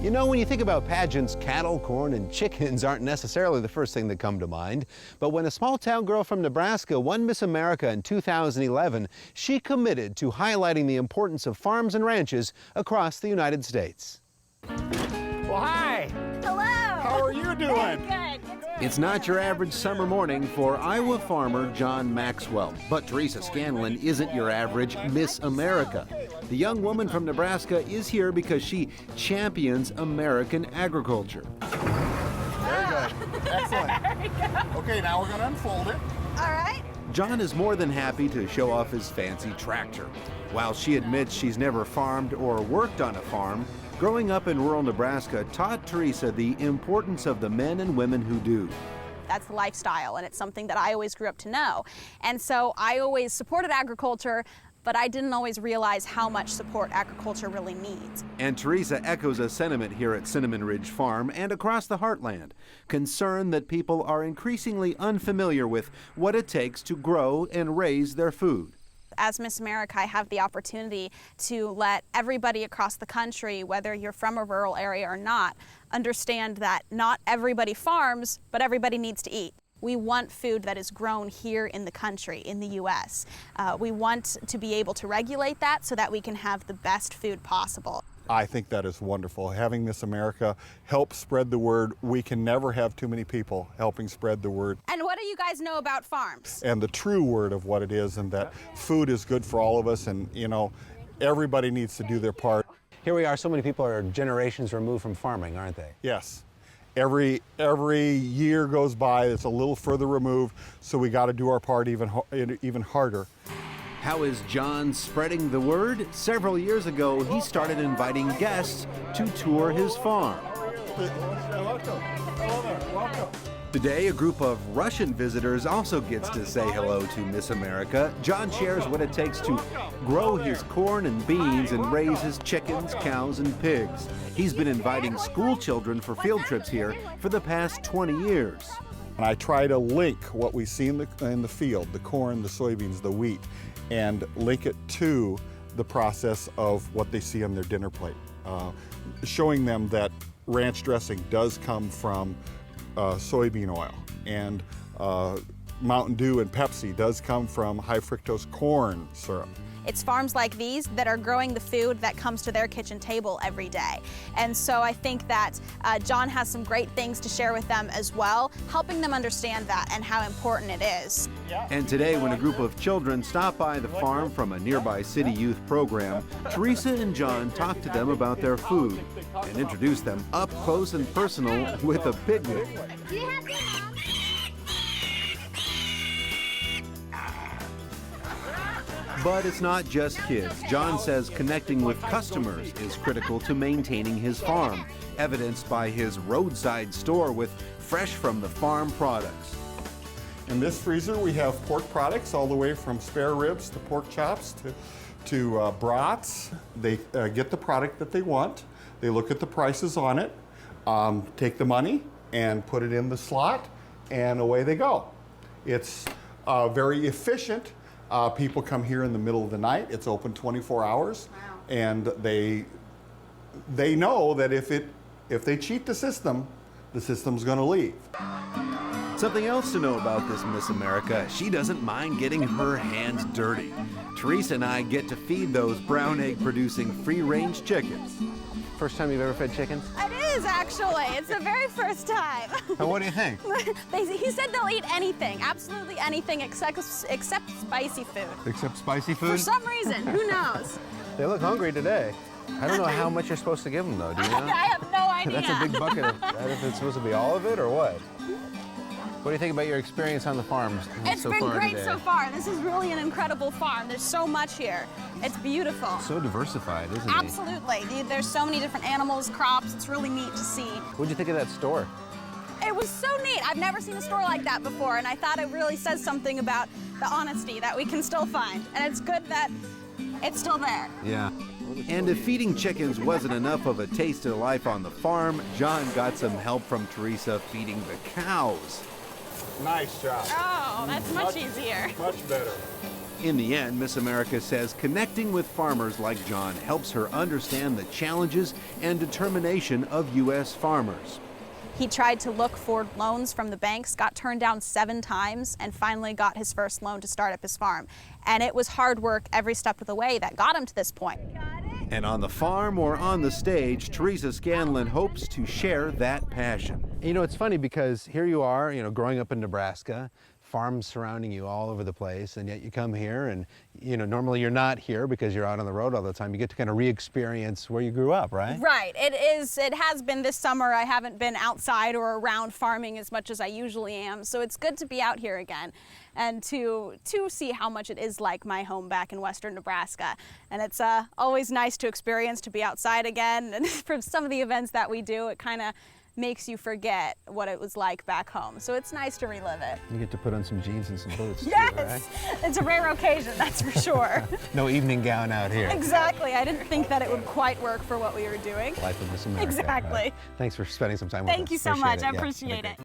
You know, when you think about pageants, cattle, corn, and chickens aren't necessarily the first thing that come to mind. But when a small-town girl from Nebraska won Miss America in 2011, she committed to highlighting the importance of farms and ranches across the United States. Well, hi. Hello. How are you doing? Good. It's not your average summer morning for Iowa farmer John Maxwell. But Teresa Scanlan isn't your average Miss America. The young woman from Nebraska is here because she champions American agriculture. Very good. Excellent. Okay, now we're going to unfold it. All right. John is more than happy to show off his fancy tractor. While she admits she's never farmed or worked on a farm, growing up in rural Nebraska taught Teresa the importance of the men and women who do. That's the lifestyle, and it's something that I always grew up to know. And so I always supported agriculture, but I didn't always realize how much support agriculture really needs. And Teresa echoes a sentiment here at Cinnamon Ridge Farm and across the Heartland, concern that people are increasingly unfamiliar with what it takes to grow and raise their food. As Miss America, I have the opportunity to let everybody across the country, whether you're from a rural area or not, understand that not everybody farms, but everybody needs to eat. We want food that is grown here in the country, in the U.S. We want to be able to regulate that so that we can have the best food possible. I think that is wonderful. Having Miss America help spread the word. We can never have too many people helping spread the word. And what do you guys know about farms? And the true word of what it is, and that food is good for all of us, and you know, everybody needs to do their part. Here we are, so many people are generations removed from farming, aren't they? Yes. Every year goes by, it's a little further removed, so we got to do our part even harder. How is John spreading the word? Several years ago, he started inviting guests to tour his farm. Welcome. Today, a group of Russian visitors also gets to say hello to Miss America. John shares what it takes to grow his corn and beans and raise his chickens, cows, and pigs. He's been inviting school children for field trips here for the past 20 years. And I try to link what we see in the field, the corn, the soybeans, the wheat, and link it to the process of what they see on their dinner plate. Showing them that ranch dressing does come from soybean oil, and Mountain Dew and Pepsi does come from high fructose corn syrup. It's farms like these that are growing the food that comes to their kitchen table every day. And so I think that John has some great things to share with them as well, helping them understand that and how important it is. And today, when a group of children stop by the farm from a nearby city youth program, Teresa and John talk to them about their food and introduce them up close and personal with a picnic. But it's not just kids. John says connecting with customers is critical to maintaining his farm, evidenced by his roadside store with fresh from the farm products. In this freezer we have pork products all the way from spare ribs to pork chops to brats. They get the product that they want. They look at the prices on it, take the money and put it in the slot, and away they go. It's very efficient. People come here in the middle of the night. It's open 24 hours. Wow. And they know that if they cheat the system's going to leave. Something else to know about this Miss America, she doesn't mind getting her hands dirty. Teresa and I get to feed those brown egg producing free-range chickens. First time you've ever fed chickens? It is, actually. It's the very first time. And what do you think? He said they'll eat anything, absolutely anything except spicy food. Except spicy food? For some reason, who knows? They look hungry today. I don't know how much you're supposed to give them, though, do you know? I have no idea. That's a big bucket of that. If it's supposed to be all of it, or what? What do you think about your experience on the farm so far? It's been great so far. This is really an incredible farm. There's so much here. It's beautiful. So diversified, isn't it? Absolutely. There's so many different animals, crops. It's really neat to see. What'd you think of that store? It was so neat. I've never seen a store like that before, and I thought it really says something about the honesty that we can still find. And it's good that it's still there. Yeah. And if feeding chickens wasn't enough of a taste of life on the farm, John got some help from Teresa feeding the cows. Nice job. Oh, that's much easier. Much better. In the end, Miss America says connecting with farmers like John helps her understand the challenges and determination of U.S. farmers. He tried to look for loans from the banks, got turned down 7 times, and finally got his first loan to start up his farm. And it was hard work every step of the way that got him to this point. And on the farm or on the stage, Teresa Scanlan hopes to share that passion. You know, it's funny because here you are, you know, growing up in Nebraska, farms surrounding you all over the place, and yet you come here and, you know, normally you're not here because you're out on the road all the time. You get to kind of re-experience where you grew up, right? Right. It has been this summer. I haven't been outside or around farming as much as I usually am, so it's good to be out here again and to see how much it is like my home back in western Nebraska. And it's always nice to experience, to be outside again. And for some of the events that we do, it kind of makes you forget what it was like back home. So it's nice to relive it. You get to put on some jeans and some boots. Yes! Too, right? It's a rare occasion, that's for sure. No evening gown out here. Exactly. I didn't think that it would quite work for what we were doing. Life of Miss America. Exactly. Right? Thanks for spending some time with us. Thank you so Appreciate much. it. I Yeah. appreciate Okay. it.